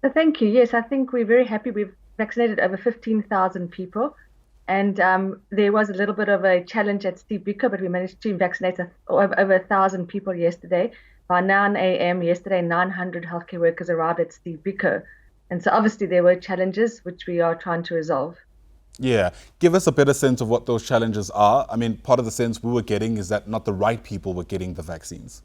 Thank you. Yes, I think we're very happy. We've vaccinated over 15,000 people. And there was a little bit of a challenge at Steve Biko, but we managed to vaccinate over 1,000 people yesterday. By 9 a.m. yesterday, 900 healthcare workers arrived at Steve Biko. And so obviously there were challenges which we are trying to resolve. Yeah, give us a better sense of what those challenges are. I mean, part of the sense we were getting is that not the right people were getting the vaccines.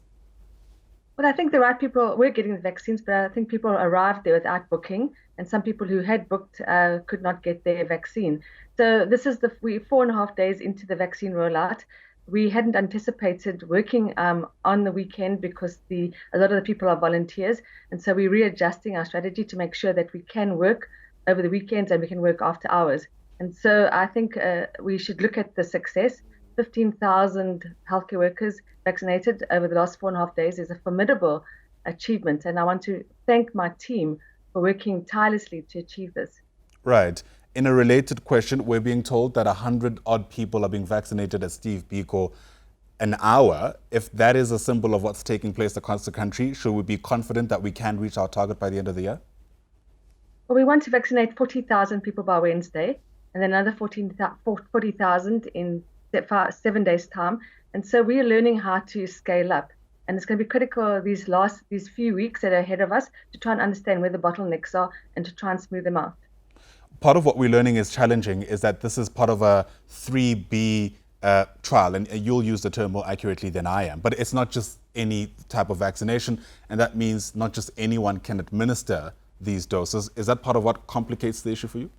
Well, I think the right people were getting the vaccines, but I think people arrived there without booking, and some people who had booked could not get their vaccine. So this is we 4.5 days into the vaccine rollout. We hadn't anticipated working on the weekend because a lot of the people are volunteers, and so we're readjusting our strategy to make sure that we can work over the weekends and we can work after hours. And so I think we should look at the success. 15,000 healthcare workers vaccinated over the last 4.5 days is a formidable achievement. And I want to thank my team for working tirelessly to achieve this. Right. In a related question, we're being told that 100 odd people are being vaccinated at Steve Biko an hour. If that is a symbol of what's taking place across the country, should we be confident that we can reach our target by the end of the year? Well, we want to vaccinate 40,000 people by Wednesday and then another 40,000 in 7 days' time. And so we are learning how to scale up. And it's going to be critical these few weeks that are ahead of us to try and understand where the bottlenecks are and to try and smooth them out. Part of what we're learning is challenging is that this is part of a 3B trial, and you'll use the term more accurately than I am. But it's not just any type of vaccination, and that means not just anyone can administer these doses. Is that part of what complicates the issue for you?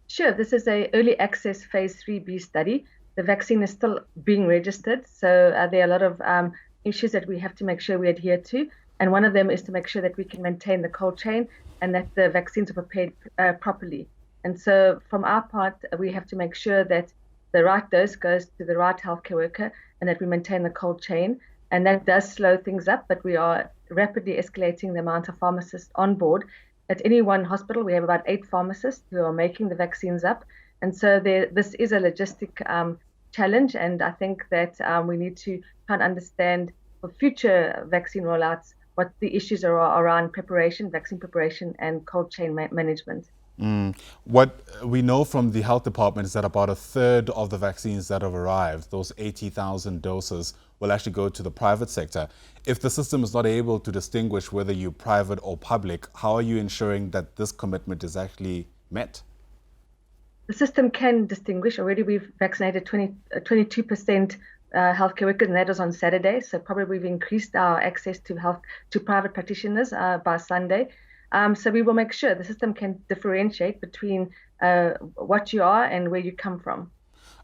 Sure, this is a early access phase 3B study. The vaccine is still being registered, so there are a lot of issues that we have to make sure we adhere to. And one of them is to make sure that we can maintain the cold chain and that the vaccines are prepared properly. And so, from our part, we have to make sure that the right dose goes to the right healthcare worker and that we maintain the cold chain. And that does slow things up, but we are rapidly escalating the amount of pharmacists on board. At any one hospital, we have about 8 pharmacists who are making the vaccines up. And so this is a logistic challenge. And I think that we need to try and understand for future vaccine rollouts what the issues are around preparation, vaccine preparation, and cold chain management. What we know from the health department is that about a third of the vaccines that have arrived, those 80,000 doses, will actually go to the private sector. If the system is not able to distinguish whether you're private or public, how are you ensuring that this commitment is actually met? The system can distinguish. Already we've vaccinated 22% healthcare workers, and that was on Saturday. So probably we've increased our access to private practitioners by Sunday. So we will make sure the system can differentiate between what you are and where you come from.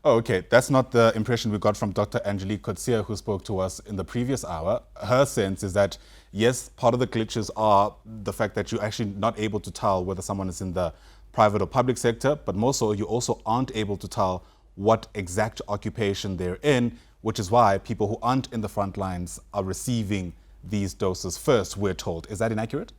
Oh, okay. That's not the impression we got from Dr. Angelique Kotsia, who spoke to us in the previous hour. Her sense is that, yes, part of the glitches are the fact that you're actually not able to tell whether someone is in the private or public sector, but more so, you also aren't able to tell what exact occupation they're in, which is why people who aren't in the front lines are receiving these doses first, we're told. Is that inaccurate?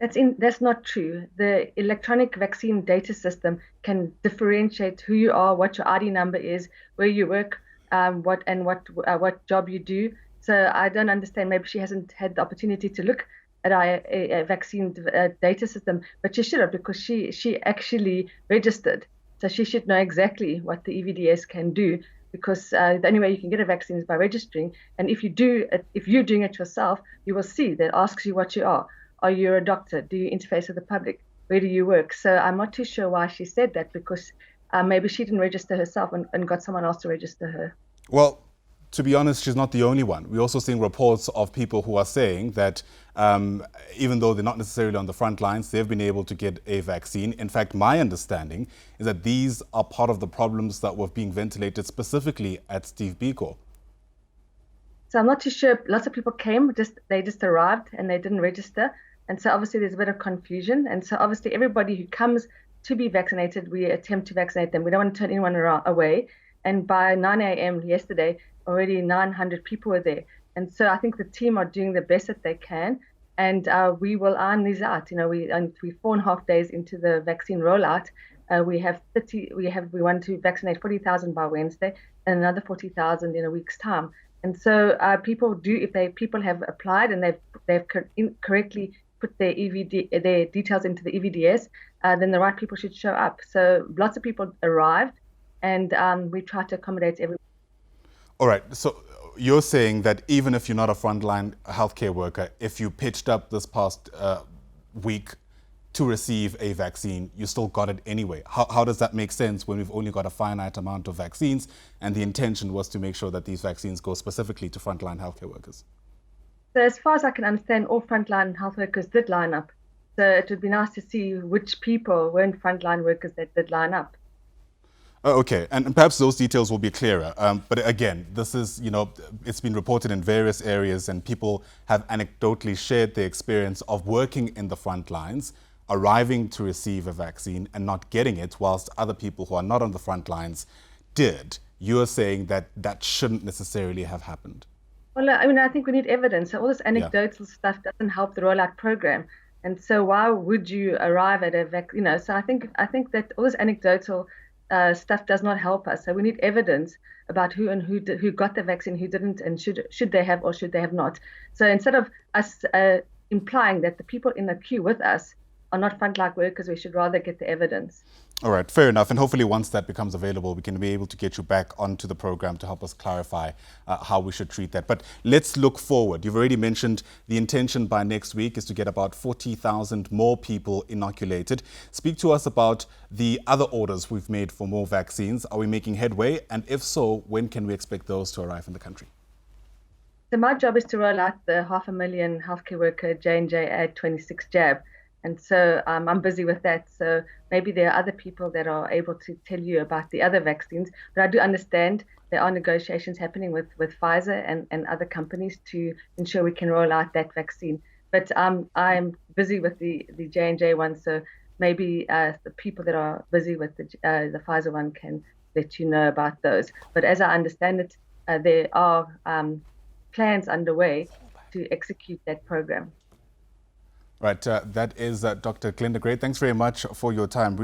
That's not true. The electronic vaccine data system can differentiate who you are, what your ID number is, where you work, what job you do. So I don't understand. Maybe she hasn't had the opportunity to look at our vaccine data system, but she should have because she actually registered. So she should know exactly what the EVDS can do because the only way you can get a vaccine is by registering. And if you're doing it yourself, you will see that asks you what you are. Are you a doctor? Do you interface with the public? Where do you work? So I'm not too sure why she said that because maybe she didn't register herself and got someone else to register her. Well, to be honest, she's not the only one. We're also seeing reports of people who are saying that even though they're not necessarily on the front lines, they've been able to get a vaccine. In fact, my understanding is that these are part of the problems that were being ventilated specifically at Steve Biko. So I'm not too sure. Lots of people came, they just arrived and they didn't register. And so obviously there's a bit of confusion. And so obviously everybody who comes to be vaccinated, we attempt to vaccinate them. We don't want to turn anyone away. And by 9 a.m. yesterday, already 900 people were there. And so I think the team are doing the best that they can. And we will iron these out. We're 4.5 days into the vaccine rollout. We want to vaccinate 40,000 by Wednesday and another 40,000 in a week's time. And so people have applied and they've correctly put their their details into the EVDS, then the right people should show up. So lots of people arrived, and we try to accommodate everyone. All right. So you're saying that even if you're not a frontline healthcare worker, if you pitched up this past week to receive a vaccine, you still got it anyway. How does that make sense when we've only got a finite amount of vaccines and the intention was to make sure that these vaccines go specifically to frontline healthcare workers? So as far as I can understand, all frontline health workers did line up. So it would be nice to see which people weren't frontline workers that did line up. Okay, and perhaps those details will be clearer. But again, this is, it's been reported in various areas and people have anecdotally shared their experience of working in the front lines, arriving to receive a vaccine and not getting it, whilst other people who are not on the front lines did. You're saying that that shouldn't necessarily have happened. Well, I mean, I think we need evidence. So all this anecdotal stuff doesn't help the rollout program. And so why would you arrive at a vaccine? So I think that all this anecdotal stuff does not help us. So we need evidence about who got the vaccine, who didn't, and should they have or should they have not. So instead of us implying that the people in the queue with us are not frontline workers, we should rather get the evidence. All right, fair enough. And hopefully once that becomes available, we can be able to get you back onto the program to help us clarify how we should treat that. But let's look forward. You've already mentioned the intention by next week is to get about 40,000 more people inoculated. Speak to us about the other orders we've made for more vaccines. Are we making headway? And if so, when can we expect those to arrive in the country? So my job is to roll out the 500,000 healthcare worker J&J Ad 26 jab. And so I'm busy with that. So maybe there are other people that are able to tell you about the other vaccines. But I do understand there are negotiations happening with Pfizer and other companies to ensure we can roll out that vaccine. But I'm busy with the J&J one. So maybe the people that are busy with the Pfizer one can let you know about those. But as I understand it, there are plans underway to execute that program. Right, that is Dr. Glenda Gray. Thanks very much for your time.